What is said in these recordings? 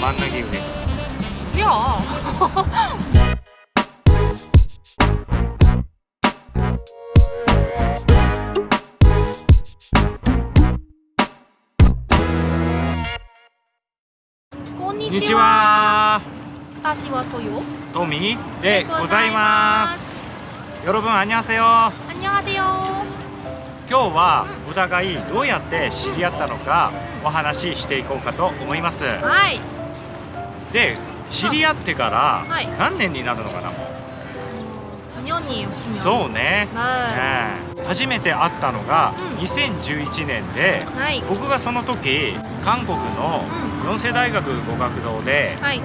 만나기 위해서 야.こんにこんにちちは。は。私はトヨ。トミーでございます。여러분 안녕하세요。 안녕하세요。今日はお互いどうやって知り合ったのかお話ししていこうかと思います。はい。で、知り合ってからはい何年になるのかな。もう9년이에요。9년。そうね。はい。初めて会ったのがうん2011年で、はい。僕がその時韓国の四世大学語学堂ではい。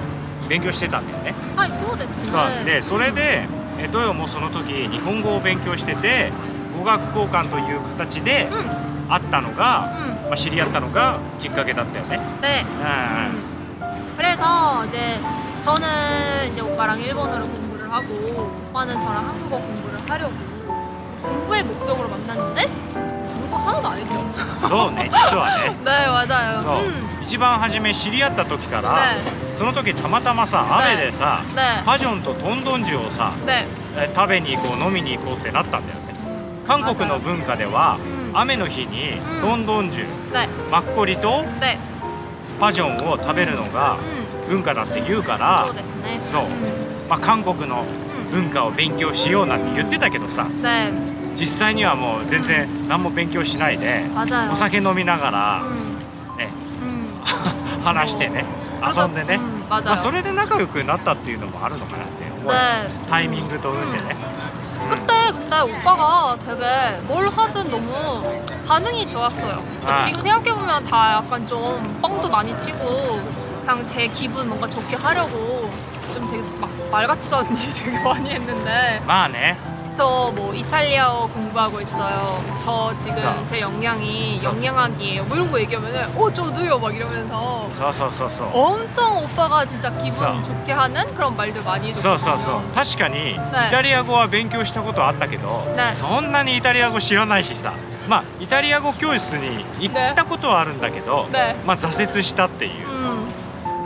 勉強してたんだよね。はい、そうですね。そうで、それでトヨもその時日本語を勉強してて語学交換という形でうん。うん。会ったのが、知り合ったのがきっかけだったよね。 네. うん 그래서 이제 저는 이제 오빠랑 일본어를 공부를 하고 오빠는 저랑 한국어 공부를 하려고 공부의 목적으로 만났는데 공부 하나도 안 했죠. そうね、実はね。 네, 맞아요. そう、一番初め知り合った時から、 네. その時たまたまさ雨でさ、 네. パジョンとトンドンジュをさ、 네. 食べに行こう飲みに行こうってなったんだよね。韓国の文化では雨の日にトンドンジュ、 네. マッコリと 네. パジョンを食べるのが文化だって言うから、 そうですね。そう、韓国の文化を勉強しようなんて言ってたけどさ、 네. 実際にはもう全然何も勉強しないで、 맞아요. お酒飲みながら、 ね、 話してね、遊んでね、 맞아요. それで仲良くなったっていうのもあるのかなって思う、 네. タイミングと運でね。 그때 근데 오빠가 되게 뭘 하든 너무 반응이 좋았어요. 아. 지금 생각해보면 다 약간 좀 뻥도 많이 치고 그냥 제 기분 뭔가 좋게 하려고 좀 되게 막 말 같지도 않은 일 되게 많이 했는데 まあね、 저 뭐 이탈리아어 공부하고 있어요. 저 지금 그래서. 제 역량이 그래서. 영양학이에요. 뭐 이런 거 얘기하면은 저도요 막 이러면서 そうそうそうそう、 엄청 오빠가 진짜 기분 그래서. 좋게 하는 그런 말들 많이 そう 듣거든요. そうそう、確かにイタリア語は勉強したことあったけど、ねそんなにイタリア語知らないしさ、まあイタリア語教室に行ったことはあるんだけど、 네. まあ挫折したっていう、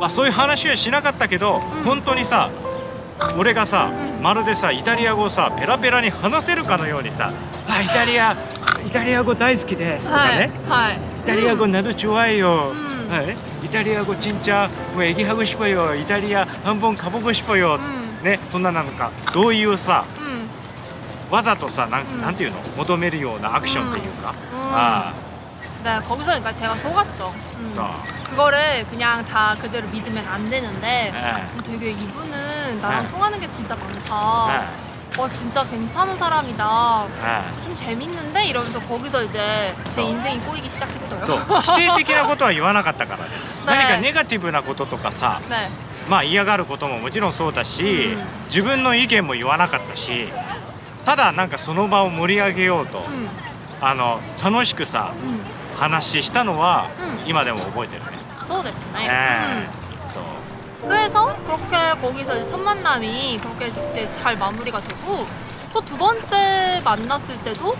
まあそういう話はしなかったけど、本当にさ、俺がさ、まるでさイタリア語をさペラペラに話せるかのようにさ、イタリア語大好きですとかね、 네. イタリア語나도 좋아요、 음. はい、イタリア語진짜 뭐 얘기하고 싶어요、 イタリア한번 가보고 싶어요、 ね、そんななんかどういうさ、わざとさなんていうの、求めるようなアクションっていうか、 네, 거기서 그러니까 제가 속았죠. そう、 그거를 그냥 다 그대로 믿으면 안 되는데 네. 되게 이분은 나랑 네. 통하는 게 진짜 많다. 진짜 괜찮은 사람이다. 좀 재밌는데 이러면서 거기서 이제 제 인생이 꼬이기 시작했어요. そう否定的なことは言わなかったからね。何かネガティブなこととかさ、 네. まあ嫌がることももちろんそうだし、自分の意見も言わなかったし、ただなんかその場を盛り上げようと、楽しくさ、話したのは今でも覚えてるね。 소데스네. そう。 그래서 그렇게 거기서 이제 첫 만남이 그렇게 이제 잘 마무리가 되고 또 두 번째 만났을 때도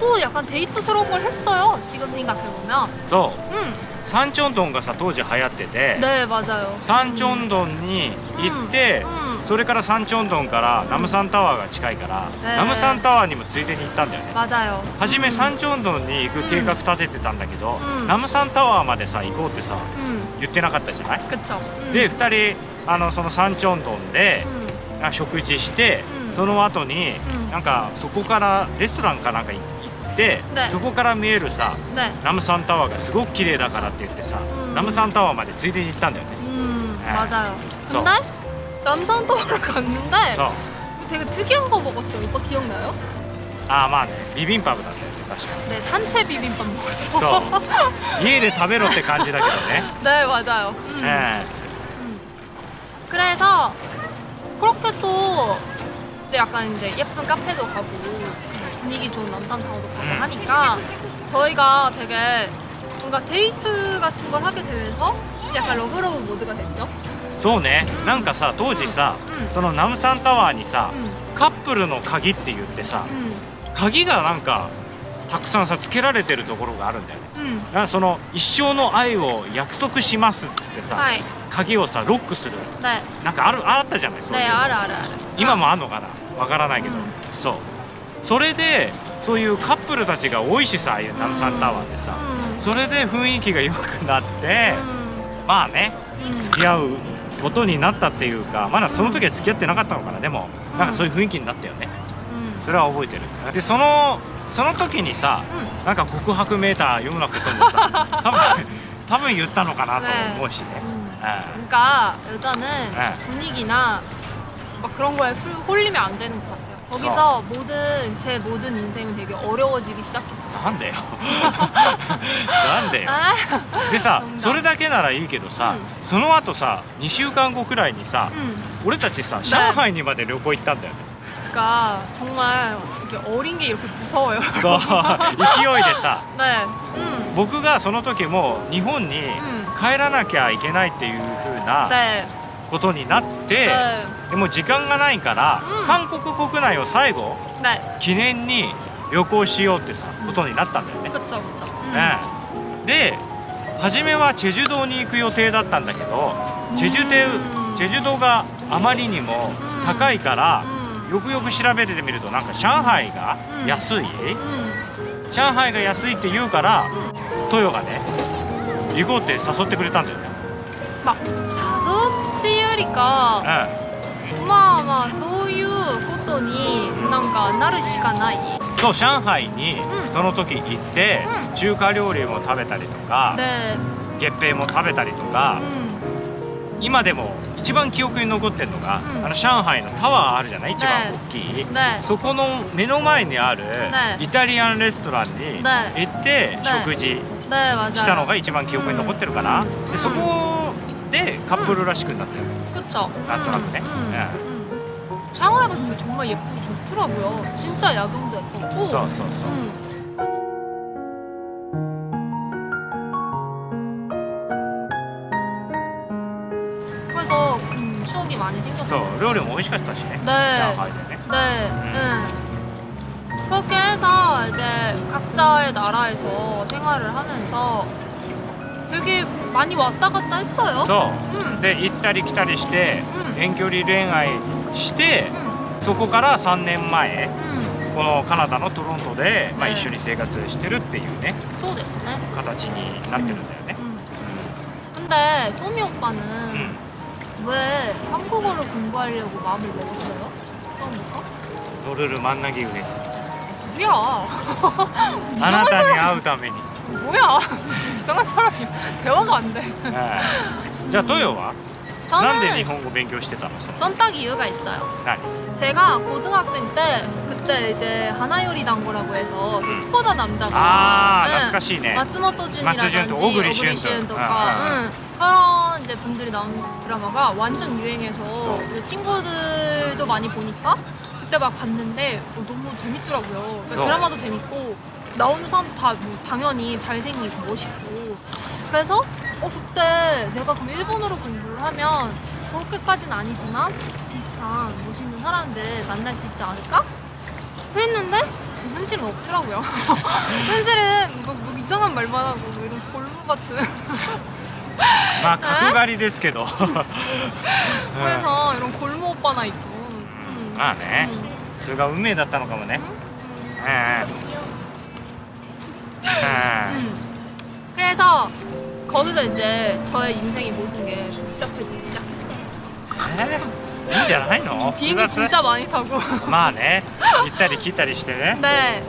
또 약간 데이트스러운 걸 했어요. 지금 생각해보면. そうサンチョンドンがさ当時流行ってて、 네, 맞아요. サンチョンドンに行って、それからサンチョンドンからナムサンタワーが近いから、ナムサンタワーにもついでに行ったんだよね。 맞아요. 初めサンチョンドンに行く計画立ててたんだけど、ナムサンタワーまでさ行こうってさ言ってなかったじゃない。 그쵸. で2人そのサンチョンドンで食事して、その後になんかそこからレストランかなんか行って、ねそこから見えるさ 네. ナムサンタワーがすごく綺麗だからって言ってさ、ナムサンタワーまでついでに行ったんだよね。 맞아요. 써. 근데 남산타워를 갔는데 そう、 되게 특이한 거 먹었어요. 오빠 기억나요? まあね、ビビンパブだったよね、確かに。 네, 산채 비빔밥 먹었어. そう家で食べろって感じだけどね。 네, 맞아요. え 그래서 그렇게 또 이제 약간 이제 예쁜 카페도 가고 분위기 좋은 남산타워도 가고 하니까 저희가 되게 뭔가 데이트 같은 걸 하게 되면서 약간 러브러브 모드가 됐죠. そうね、なんかさ当時さ、そのナムサンタワーにさ、カップルの鍵って言ってさ、鍵がなんかたくさんさつけられてるところがあるんだよね。うんだからその一生の愛を約束しますっつってさ、はい。鍵をさロックする 네. なんかあったじゃないそういう 네, の 알아, 알아, 알아. 今もあんのかなわからないけど、そうそれでそういうカップルたちが多いしさああいうナムサンタワーってさ、それで雰囲気が良くなって、まあね付き合うことになったっていうか、まだその時は付き合ってなかったのかな、でもなんかそういう雰囲気になったよね、それは覚えてる。でその時にさ、なんか告白メーター読むなこともさ多分言ったのかなと思うしね。 그러니까 여자는 분위기나 막 그런 거에 홀리면 안 되는 것 같아요. 거기서 제 모든 인생은 되게 어려워지기 시작했어. なんでよなんでよでさそれだけならいいけどさ、その後さ2週間後くらいにさ、俺たちさ上海にまで旅行行ったんだよね。 그러니까 정말 이렇게 어린 게 이렇게 무서워요. そう勢いでさ 네. 僕がその時も日本に帰らなきゃいけないっていう風な 네. ことになって、 네. でも時間がないから、韓国国内を最後 네. 記念に旅行しようってさことになったんだよね。 그쵸, 그쵸. で初めはチェジュ島に行く予定だったんだけど、チェジュ島があまりにも高いから、よくよく調べてみるとなんか上海が安い、上海が安いって言うから、トヨがね行こうって誘ってくれたんだよね。 막 사서っていうよりか、まあまあそういうことになんかなるしかない。そう上海にその時行って、中華料理も食べたりとか、月餅も食べたりとか、今でも一番記憶に残ってるのが、あの上海のタワーあるじゃない、一番大きい、そこの目の前にあるイタリアンレストランに行って食事したのが一番記憶に残ってるかな。でそこでカップルらしくなったよね。 그쵸. なんとなくね。 상하이가 근데 정말 예쁘고 좋더라고요. 진짜 야경도 예뻤고. そうそうそう。 그래서 추억이 많이 そ 생겼어요. う料理も美味しかったしね。 네. 上海でね。 네. 그렇게 해서 이제 각자의 나라에서 생활을 하면서 되게 많이 왔다 갔다 했어요. そうで行ったり来たりして遠距離恋愛して、そこから3年前このカナダのトロントで、まあ、一緒に生活してるっていうね そうですね. 形になってるんだよね。 근데 토미 오빠는 왜 한국어를 공부하려고 마음을 먹었어요? 처음부터? 너를 만나기 위해서. 뭐야? あなたに会うために。 뭐야? 이상한 사람이야. 대화가 안 돼. じゃあトヨはなんで日 저는 本語勉強してたの？ 전 딱 이유가 있어요. 何？ 제가 고등학생 때 그때 이제 하나요리당고라고 해서 풋보다 남자가 ああ懐かしいね。 마츠모토 준이라든지 오그리 오그리 시운도. 시운도가 그런 이제 분들이 나온 드라마가 완전 유행해서 친구들도 많이 보니까 그때 막 봤는데 너무 재밌더라고요. 그러니까 드라마도 재밌고 나오는 사람 다 뭐 당연히 잘생기고 멋있고 그래서 그때 내가 그럼 일본어로 공부를 하면 그렇게까지는 아니지만 비슷한 멋있는 사람들 만날 수 있지 않을까? 그랬는데 현실은 없더라고요. 현실은 뭐 이상한 말만 하고 뭐 이런 골무 같은 まあ角刈りですけど。 그래서 이런 골무 오빠나 있고 まあね、それが運命だったのかもね。 그래서 거기서 이제 저의 인생의 모든 게 복잡해지기 시작했어요. いいんじゃないの？ 비행기 진짜 많이 타고. まあね、行ったり来たりしてね。 네.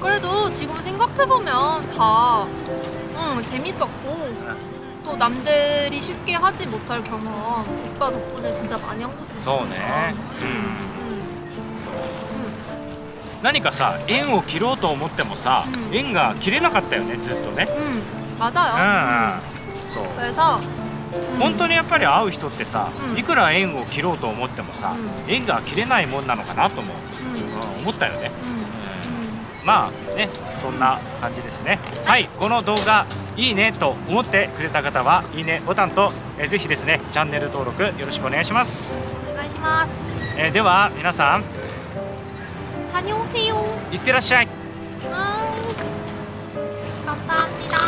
그래도 지금 생각해보면 다 재밌었고 또 남들이 쉽게 하지 못할 경험 오빠 덕분에 진짜 많이 한 것도 そうね。そう。何かさ、縁を切ろうと思ってもさ、縁が切れなかったよね、ずっとね。 맞아요. そう。 그래서 本当にやっぱり会う人ってさ、いくら縁を切ろうと思ってもさ、縁が切れないもんなのかなとも思ったよね。まあね、そんな感じですね。はい、この動画いいねと思ってくれた方はいいねボタンと、ぜひですねチャンネル登録よろしくお願いします。お願いします。では皆さん 다녀오세요. いってらっしゃい。 감사합니다.